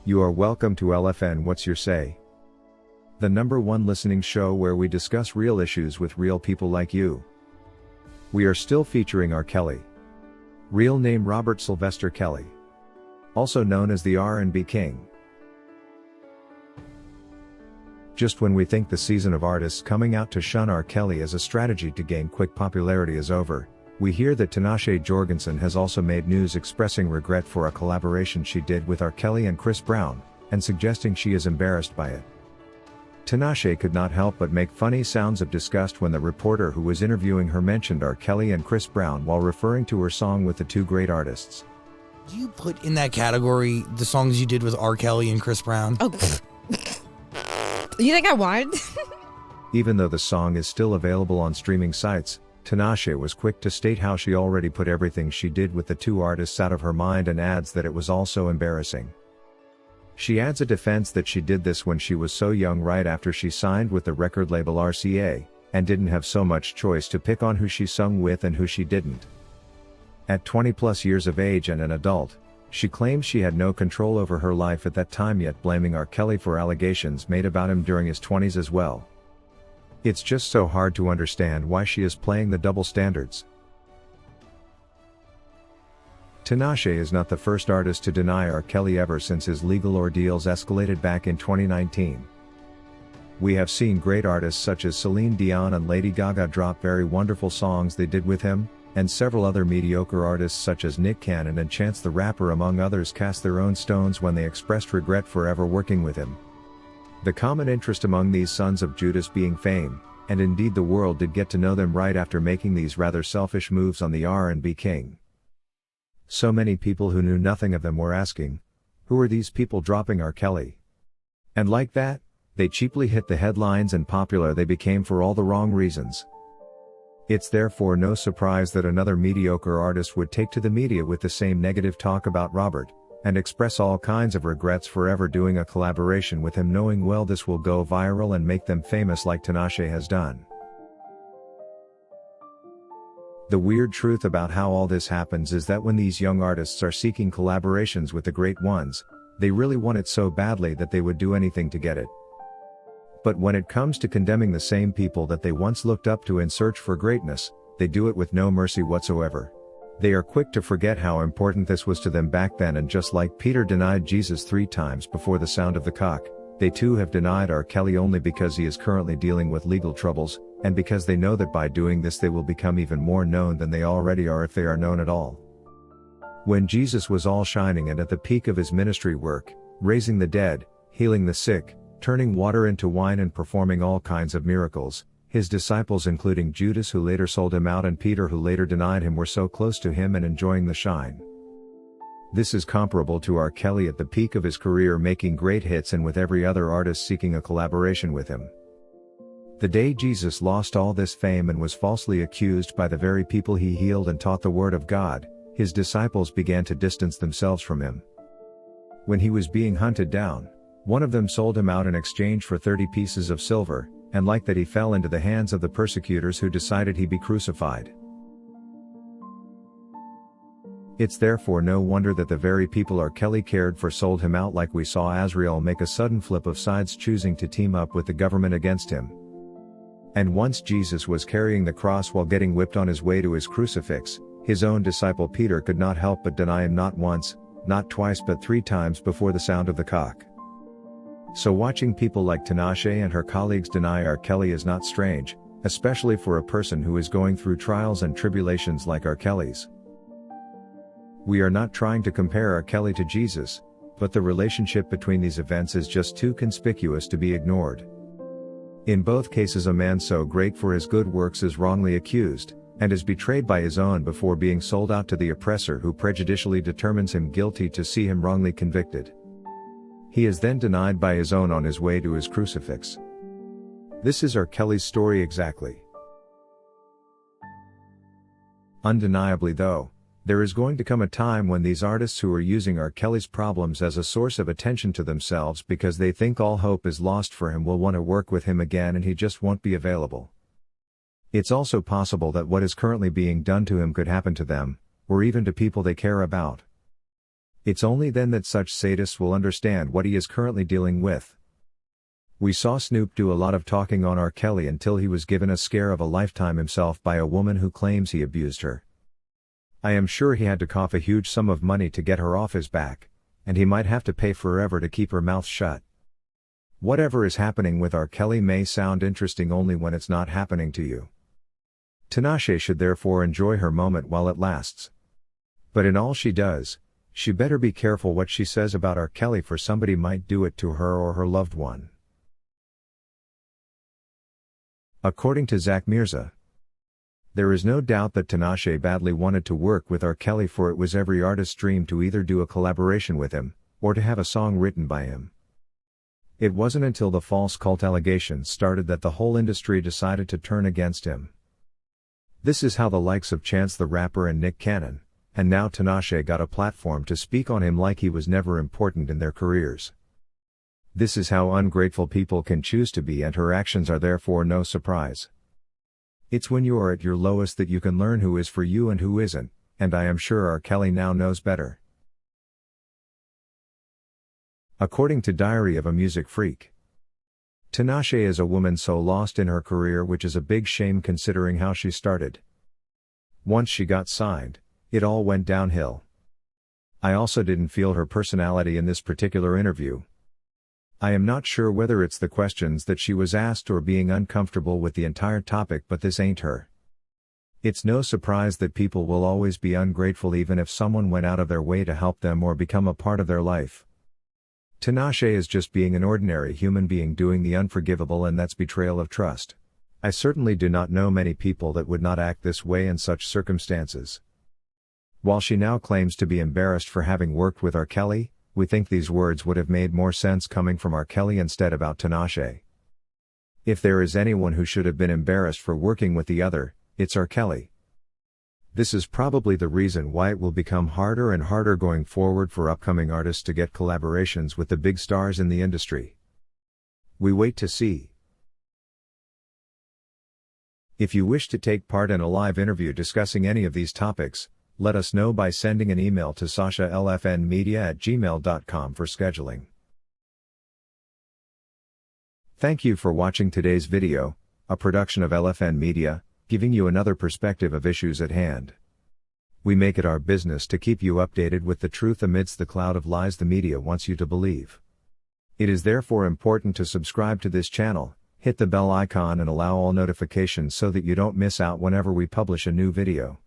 You are welcome to LFN What's Your Say? The #1 listening show where we discuss real issues with real people like you. We are still featuring R. Kelly. Real name Robert Sylvester Kelly. Also known as the RnB King. Just when we think the season of artists coming out to shun R. Kelly as a strategy to gain quick popularity is over, we hear that Tinashe Jorgensen has also made news expressing regret for a collaboration she did with R. Kelly and Chris Brown, and suggesting she is embarrassed by it. Tinashe could not help but make funny sounds of disgust when the reporter who was interviewing her mentioned R. Kelly and Chris Brown while referring to her song with the two great artists. Do you put in that category the songs you did with R. Kelly and Chris Brown? Oh, you think I wanted? Even though the song is still available on streaming sites, Tinashe was quick to state how she already put everything she did with the two artists out of her mind and adds that it was all so embarrassing. She adds a defense that she did this when she was so young right after she signed with the record label RCA, and didn't have so much choice to pick on who she sung with and who she didn't. At 20+ years of age and an adult, she claims she had no control over her life at that time, yet blaming R. Kelly for allegations made about him during his 20s as well. It's just so hard to understand why she is playing the double standards. Tinashe is not the first artist to deny R. Kelly ever since his legal ordeals escalated back in 2019. We have seen great artists such as Celine Dion and Lady Gaga drop very wonderful songs they did with him, and several other mediocre artists such as Nick Cannon and Chance the Rapper among others cast their own stones when they expressed regret for ever working with him. The common interest among these sons of Judas being fame, and indeed the world did get to know them right after making these rather selfish moves on the RnB King. So many people who knew nothing of them were asking, who are these people dropping R. Kelly? And like that, they cheaply hit the headlines and popular they became for all the wrong reasons. It's therefore no surprise that another mediocre artist would take to the media with the same negative talk about Robert, and express all kinds of regrets for ever doing a collaboration with him, knowing well this will go viral and make them famous like Tinashe has done. The weird truth about how all this happens is that when these young artists are seeking collaborations with the great ones, they really want it so badly that they would do anything to get it. But when it comes to condemning the same people that they once looked up to in search for greatness, they do it with no mercy whatsoever. They are quick to forget how important this was to them back then, and just like Peter denied Jesus 3 times before the sound of the cock, they too have denied R. Kelly only because he is currently dealing with legal troubles, and because they know that by doing this they will become even more known than they already are if they are known at all. When Jesus was all shining and at the peak of his ministry work, raising the dead, healing the sick, turning water into wine and performing all kinds of miracles, his disciples, including Judas who later sold him out and Peter who later denied him, were so close to him and enjoying the shine. This is comparable to R. Kelly at the peak of his career, making great hits and with every other artist seeking a collaboration with him. The day Jesus lost all this fame and was falsely accused by the very people he healed and taught the word of God, his disciples began to distance themselves from him. When he was being hunted down, one of them sold him out in exchange for 30 pieces of silver, and like that he fell into the hands of the persecutors who decided he be crucified. It's therefore no wonder that the very people R. Kelly cared for sold him out, like we saw Azrael make a sudden flip of sides, choosing to team up with the government against him. And once Jesus was carrying the cross while getting whipped on his way to his crucifix, his own disciple Peter could not help but deny him not once, not twice, but 3 times before the sound of the cock. So watching people like Tinashe and her colleagues deny R. Kelly is not strange, especially for a person who is going through trials and tribulations like R. Kelly's. We are not trying to compare R. Kelly to Jesus, but the relationship between these events is just too conspicuous to be ignored. In both cases, a man so great for his good works is wrongly accused, and is betrayed by his own before being sold out to the oppressor who prejudicially determines him guilty to see him wrongly convicted. He is then denied by his own on his way to his crucifix. This is R. Kelly's story exactly. Undeniably though, there is going to come a time when these artists who are using R. Kelly's problems as a source of attention to themselves because they think all hope is lost for him will want to work with him again, and he just won't be available. It's also possible that what is currently being done to him could happen to them, or even to people they care about. It's only then that such sadists will understand what he is currently dealing with. We saw Snoop do a lot of talking on R. Kelly until he was given a scare of a lifetime himself by a woman who claims he abused her. I am sure he had to cough a huge sum of money to get her off his back, and he might have to pay forever to keep her mouth shut. Whatever is happening with R. Kelly may sound interesting only when it's not happening to you. Tinashe should therefore enjoy her moment while it lasts. But in all she does, she better be careful what she says about R. Kelly, for somebody might do it to her or her loved one. According to Zach Mirza, there is no doubt that Tinashe badly wanted to work with R. Kelly, for it was every artist's dream to either do a collaboration with him, or to have a song written by him. It wasn't until the false cult allegations started that the whole industry decided to turn against him. This is how the likes of Chance the Rapper and Nick Cannon, and now Tinashe, got a platform to speak on him like he was never important in their careers. This is how ungrateful people can choose to be, and her actions are therefore no surprise. It's when you are at your lowest that you can learn who is for you and who isn't, and I am sure R. Kelly now knows better. According to Diary of a Music Freak, Tinashe is a woman so lost in her career, which is a big shame considering how she started. Once she got signed, it all went downhill. I also didn't feel her personality in this particular interview. I am not sure whether it's the questions that she was asked or being uncomfortable with the entire topic, but this ain't her. It's no surprise that people will always be ungrateful even if someone went out of their way to help them or become a part of their life. Tinashe is just being an ordinary human being doing the unforgivable, and that's betrayal of trust. I certainly do not know many people that would not act this way in such circumstances. While she now claims to be embarrassed for having worked with R. Kelly, we think these words would have made more sense coming from R. Kelly instead about Tinashe. If there is anyone who should have been embarrassed for working with the other, it's R. Kelly. This is probably the reason why it will become harder and harder going forward for upcoming artists to get collaborations with the big stars in the industry. We wait to see. If you wish to take part in a live interview discussing any of these topics, let us know by sending an email to sashalfnmedia@gmail.com for scheduling. Thank you for watching today's video, a production of LFN Media, giving you another perspective of issues at hand. We make it our business to keep you updated with the truth amidst the cloud of lies the media wants you to believe. It is therefore important to subscribe to this channel, hit the bell icon and allow all notifications so that you don't miss out whenever we publish a new video.